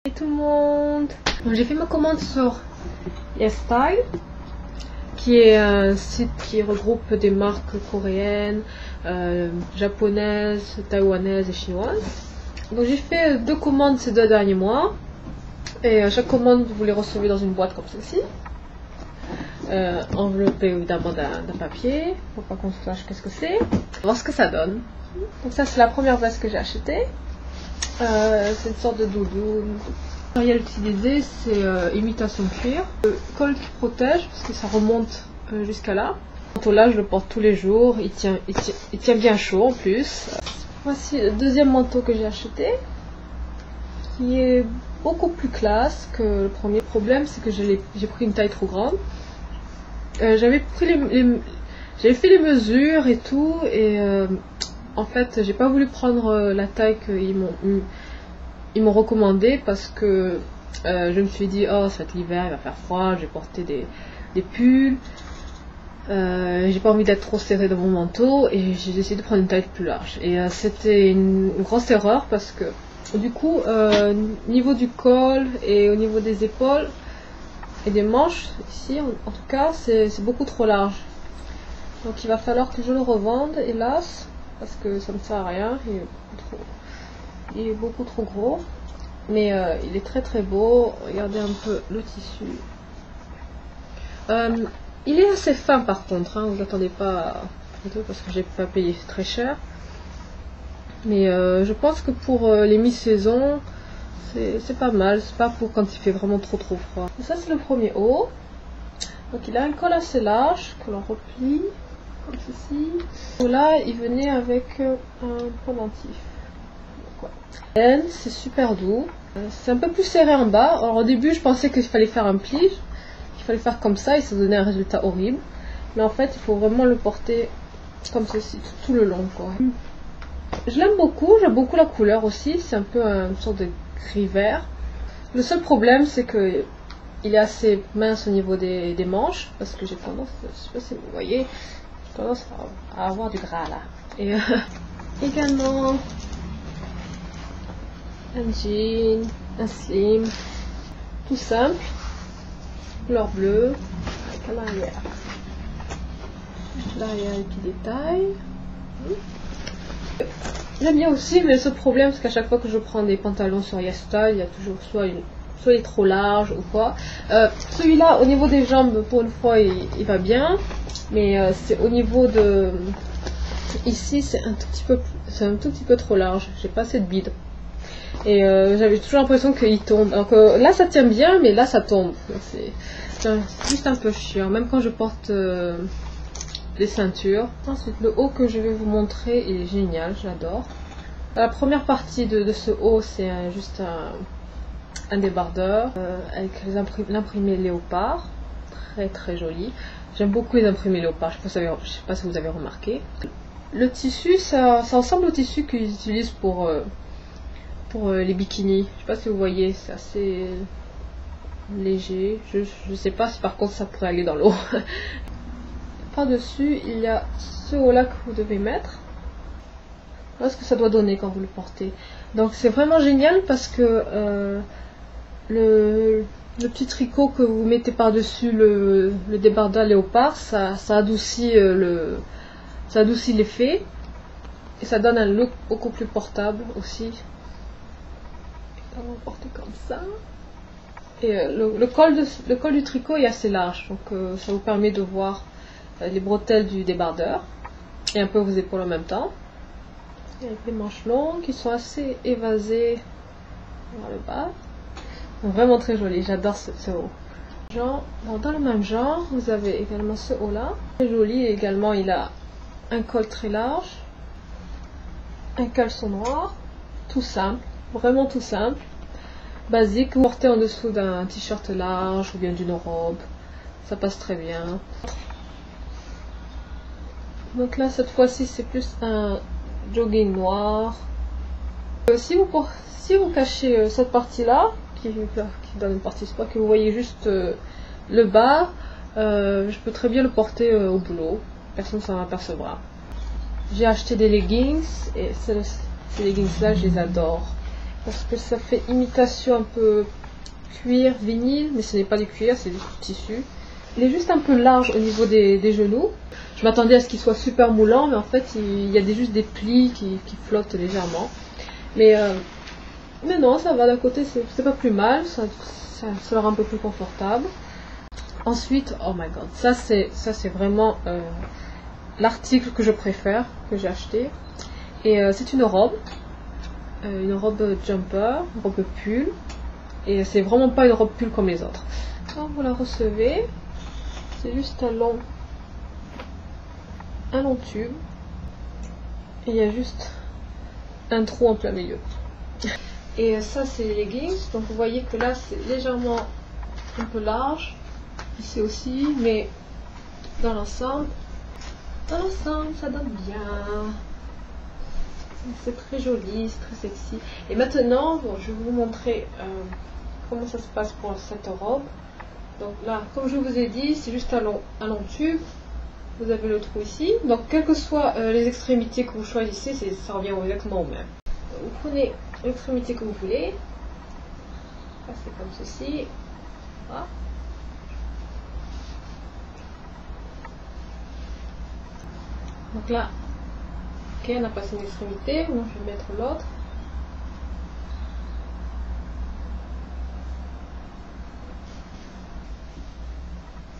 Salut tout le monde. J'ai fait ma commande sur YesStyle, qui est un site qui regroupe des marques coréennes, japonaises, taïwanaises et chinoises. Donc j'ai fait 2 commandes ces 2 derniers mois. Et à chaque commande, vous les recevez dans une boîte comme ceci, enveloppée évidemment d'un papier, pour pas qu'on sache qu'est-ce que c'est. On va voir ce que ça donne. Donc ça, c'est la première veste que j'ai achetée. C'est une sorte de doudoune. Le matériel utilisé, c'est imitation cuir. Le col qui protège, parce que ça remonte jusqu'à là. Ce manteau-là, je le porte tous les jours. Il tient bien chaud en plus. Voici le deuxième manteau que j'ai acheté, qui est beaucoup plus classe que le premier. Problème, c'est que j'ai pris une taille trop grande. J'avais fait les mesures et tout, et en fait j'ai pas voulu prendre la taille qu'ils m'ont recommandé, parce que je me suis dit, oh ça va être l'hiver, il va faire froid, je vais porter des pulls, j'ai pas envie d'être trop serrée dans mon manteau, et j'ai décidé de prendre une taille plus large. Et c'était une grosse erreur, parce que du coup, au niveau du col et au niveau des épaules et des manches, ici en tout cas, c'est beaucoup trop large. Donc il va falloir que je le revende, hélas, parce que ça ne sert à rien, il est beaucoup trop gros. Mais il est très très beau. Regardez un peu le tissu. Il est assez fin par contre, hein, vous n'attendez pas parce que j'ai pas payé très cher. Mais je pense que pour les mi-saison, c'est pas mal. C'est pas pour quand il fait vraiment trop froid. Et ça, c'est le premier haut. Donc il a un col assez large que l'on replie comme ceci. Et là, il venait avec un pendentif. C'est super doux. C'est un peu plus serré en bas. Alors au début, je pensais qu'il fallait faire un pli. Il fallait faire comme ça et ça donnait un résultat horrible. Mais en fait, il faut vraiment le porter comme ceci tout le long, quoi. Je l'aime beaucoup, j'aime beaucoup la couleur aussi, c'est un peu une sorte de gris vert. Le seul problème, c'est que il est assez mince au niveau des manches, parce que j'ai tendance, je sais pas si vous voyez, j'ai tendance à avoir du gras là. Et également un jean, un slim, tout simple, couleur bleue, avec à l'arrière. L'arrière avec des détails. J'aime bien aussi, mais ce problème, c'est qu'à chaque fois que je prends des pantalons sur YesStyle, il y a toujours soit il est trop large ou quoi. Celui-là, au niveau des jambes, pour une fois, il va bien, mais c'est au niveau de ici, c'est un tout petit peu trop large. J'ai pas assez de bide. Et j'avais toujours l'impression qu'il tombe. Donc là, ça tient bien, mais là, ça tombe. C'est juste un peu chiant, même quand je porte les ceintures. Ensuite, le haut que je vais vous montrer, il est génial, j'adore. La première partie de ce haut, c'est juste un débardeur avec l'imprimé léopard, très très joli. J'aime beaucoup les imprimés léopard, je sais pas si vous avez remarqué. Le tissu, ça ressemble au tissu qu'ils utilisent pour les bikinis. Je sais pas si vous voyez, c'est assez léger. Je sais pas si par contre ça pourrait aller dans l'eau. Par-dessus, il y a ce haut-là que vous devez mettre. Voilà ce que ça doit donner quand vous le portez. Donc c'est vraiment génial parce que le petit tricot que vous mettez par-dessus le débardeur léopard, ça adoucit l'effet. Et ça donne un look beaucoup plus portable aussi. On va porter comme ça. Et le col du tricot est assez large, donc ça vous permet de voir les bretelles du débardeur et un peu vos épaules en même temps. Et avec les manches longues qui sont assez évasées vers le bas. Donc vraiment très joli, j'adore ce haut. Dans le même genre, vous avez également ce haut là. Très joli également, il a un col très large, un caleçon noir, tout simple, vraiment tout simple, basique. Vous portez en dessous d'un t-shirt large ou bien d'une robe, ça passe très bien. Donc là, cette fois-ci, c'est plus un jogging noir. Si vous cachez cette partie-là, qui donne une partie sport, que vous voyez juste le bas, je peux très bien le porter au boulot. Personne ne s'en apercevra. J'ai acheté des leggings, et ces leggings-là, je les adore. parce que ça fait imitation un peu cuir, vinyle, mais ce n'est pas du cuir, c'est du tissu. Il est juste un peu large au niveau des genoux. Je m'attendais à ce qu'il soit super moulant, mais en fait il y a juste des plis qui flottent légèrement. Mais non, ça va, d'un côté c'est pas plus mal, ça le rend un peu plus confortable. Ensuite, oh my god, ça c'est vraiment l'article que je préfère, que j'ai acheté. Et c'est une robe jumper, une robe pull. Et c'est vraiment pas une robe pull comme les autres. Quand vous la recevez, c'est juste un long tube. Et il y a juste un trou en plein milieu. Et ça c'est les leggings. Donc vous voyez que là c'est légèrement un peu large. Ici aussi, mais dans l'ensemble ça donne bien. C'est très joli, c'est très sexy. Et maintenant, bon, je vais vous montrer comment ça se passe pour cette robe. Donc là, comme je vous ai dit, c'est juste un long tube. Vous avez le trou ici. Donc quelles que soient les extrémités que vous choisissez, ça revient exactement au même. Donc, vous prenez l'extrémité que vous voulez. Là, c'est comme ceci. Voilà. Donc là, ok, on a passé une extrémité, donc je vais mettre l'autre.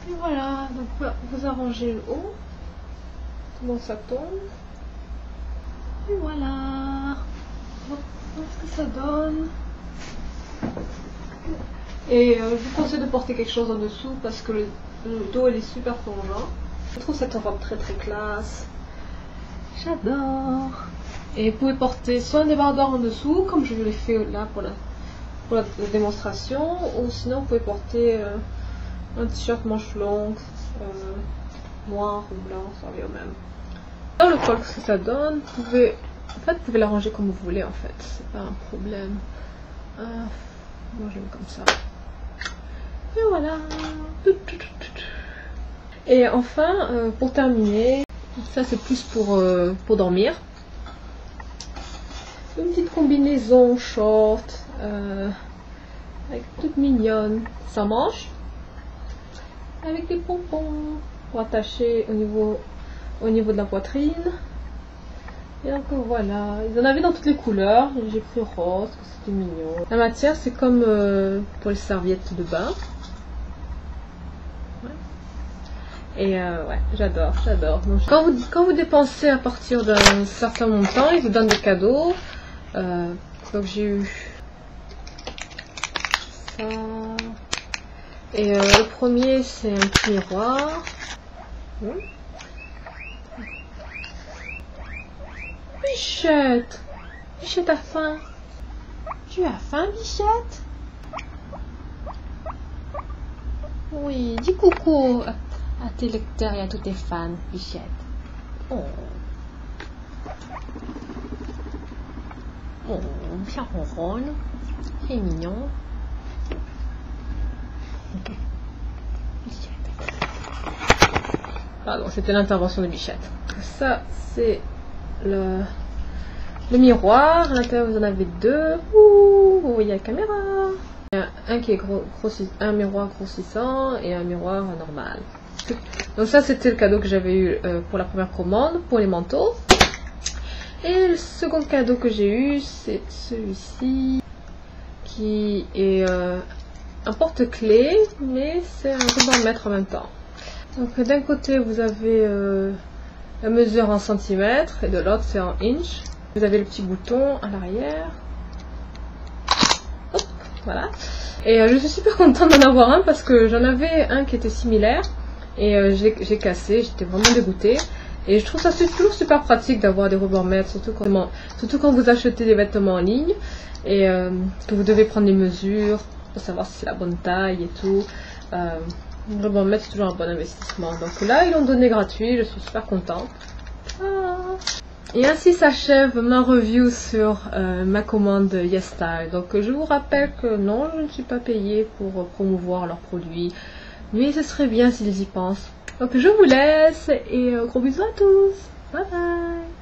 Et voilà, donc vous arrangez le haut, comment ça tombe. Et voilà, voilà ce que ça donne. Et je vous conseille de porter quelque chose en dessous parce que le dos il est super plongeant. Je trouve cette robe très classe. J'adore. Et vous pouvez porter soit un débardeur en dessous, comme je l'ai fait là pour la démonstration, ou sinon vous pouvez porter un t-shirt manche longue, noir ou blanc, ça revient au même. Dans le col que ça donne, vous pouvez l'arranger comme vous voulez en fait, c'est pas un problème. Moi j'aime comme ça. Et voilà. Et enfin, pour terminer, ça c'est plus pour dormir. Une petite combinaison short, avec toute mignonne, sans manches, avec des pompons pour attacher au niveau de la poitrine. Et donc voilà, ils en avaient dans toutes les couleurs, j'ai pris rose, parce que c'était mignon. La matière c'est comme pour les serviettes de bain. Et ouais, j'adore. Donc, quand vous dépensez à partir d'un certain montant, ils vous donnent des cadeaux. Donc j'ai eu ça. Et le premier c'est un petit miroir. Bichette, Bichette a faim. Tu as faim, Bichette? Oui, dis coucou à tes lecteurs et à tous tes fans, Bichette. Oh, ça ronronne. C'est mignon. Bichette. Pardon, c'était l'intervention de Bichette. Ça, c'est le miroir. À l'intérieur, vous en avez deux. Ouh, vous voyez la caméra. Il y a un qui est un miroir grossissant et un miroir normal. Donc ça c'était le cadeau que j'avais eu pour la première commande, pour les manteaux. Et le second cadeau que j'ai eu, c'est celui-ci, qui est un porte-clés, mais c'est un ruban-mètre en même temps. Donc d'un côté vous avez la mesure en centimètres et de l'autre c'est en inch. Vous avez le petit bouton à l'arrière. Hop, voilà. Et je suis super contente d'en avoir un parce que j'en avais un qui était similaire. Et j'ai cassé, j'étais vraiment dégoûtée. Et je trouve ça toujours super pratique d'avoir des ruban-mètres, surtout quand vous achetez des vêtements en ligne et que vous devez prendre les mesures pour savoir si c'est la bonne taille et tout. Le ruban-mètre c'est toujours un bon investissement. Donc là ils l'ont donné gratuit, je suis super contente. Et ainsi s'achève ma review sur ma commande YesStyle. Donc je vous rappelle que non, je ne suis pas payée pour promouvoir leurs produits. Mais ce serait bien s'ils y pensent. Donc je vous laisse et gros bisous à tous. Bye bye.